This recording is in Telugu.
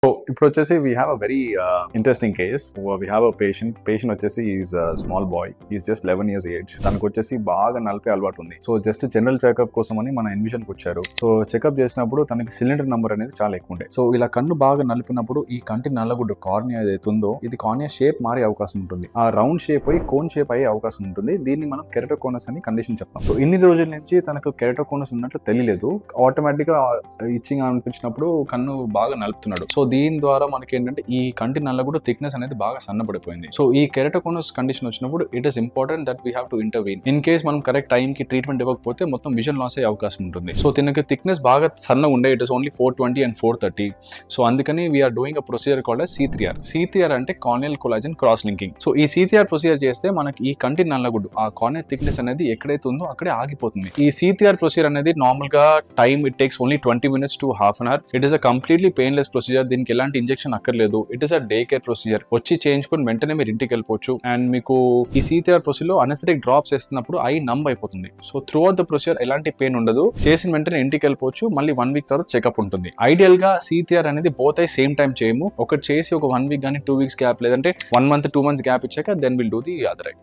సో ఇప్పుడు వచ్చేసి we have a very interesting case. We have a patient వచ్చేసి is small boy, is just 11 years age. తనకు వచ్చేసి బాగా నలిపే అలవాటు ఉంది. సో జస్ట్ జనరల్ చెకప్ కోసం అని మన ఎన్విజన్ కి వచ్చారు. సో చెకప్ చేసినప్పుడు తనకి సిలిండర్ నెంబర్ అనేది చాలా ఎక్కువ ఉండే. సో ఇలా కన్ను బాగా నలిపినప్పుడు ఈ కంటి నల్లగుడ్డు కార్నియా ఏదైతే ఉందో ఇది కార్నియా షేప్ మారే అవకాశం ఉంటుంది. ఆ రౌండ్ షేప్ అయ్యి కోన్ షేప్ అయ్యే అవకాశం ఉంటుంది. దీన్ని మనం కెరటోకోనస్ అని కండిషన్ చెప్తాం. సో ఇన్ని రోజుల నుంచి తనకు కెరటోకోనస్ ఉన్నట్లు తెలియలేదు. ఆటోమేటిక్ గా ఇచ్చింగ్ అనిపించినప్పుడు కన్ను బాగా నలుపుతున్నాడు. సో దీని ద్వారా మనకి ఏంటంటే ఈ కంటి నల్లగుడ్డు థిక్నెస్ అనేది బాగా సన్నపడిపోయింది. సో ఈ కెరటోకోనస్ కండిషన్ వచ్చినప్పుడు it is important that we have to intervene. In case మనం కరెక్ట్ టైం కి ట్రీట్మెంట్ ఇవ్వకపోతే మొత్తం విజన్ లాస్ అయ్యే అవకాశం ఉంటుంది. సో దీనికి థిక్నెస్ బాగా సన్న ఉండే, it is only 420 and 430. So అందుకని we are doing a procedure called CTR. CTR అంటే corneal collagen cross linking. So ఈ CTR ప్రొసీజర్ చేస్తే మనకి ఈ కంటి నల్లగుడ్డు ఆ కార్నియల్ థిక్నెస్ అనేది ఎక్కడైతే ఉందో అక్కడే ఆగిపోతుంది. ఈ CTR ప్రొసీజర్ అనేది నార్మల్ గా time it takes only 20 minutes to half an hour. It is a completely painless procedure. దీనికి ఎలాంటి ఇంజెక్షన్ అక్కర్లేదు. It is a day care procedure. వచ్చి చేయించుకొని వెంటనే మీరు ఇంటికి వెళ్ళిపోవచ్చు. అండ్ మీకు ఈ CTR ప్రొసీజర్ లో అనెస్థెటిక్ డ్రాప్స్ వేస్తున్నప్పుడు ఐ నంబ్ అయిపోతుంది. So through out the procedure ఎలాంటి పెయిన్ ఉండదు. చేసిన వెంటనే ఇంటికి వెళ్ళిపోవచ్చు. మళ్ళీ 1 week తర్వాత చెకప్ ఉంటుంది. ఐడియల్ గా CTR అనేది బోత్ ఐ సేమ్ టైం చేయము. ఒకటి చేసి ఒక 1 week కానీ 2 weeks గ్యాప్, లేదంటే 1 month 2 months గ్యాప్ ఇచ్చాక then will do the other I.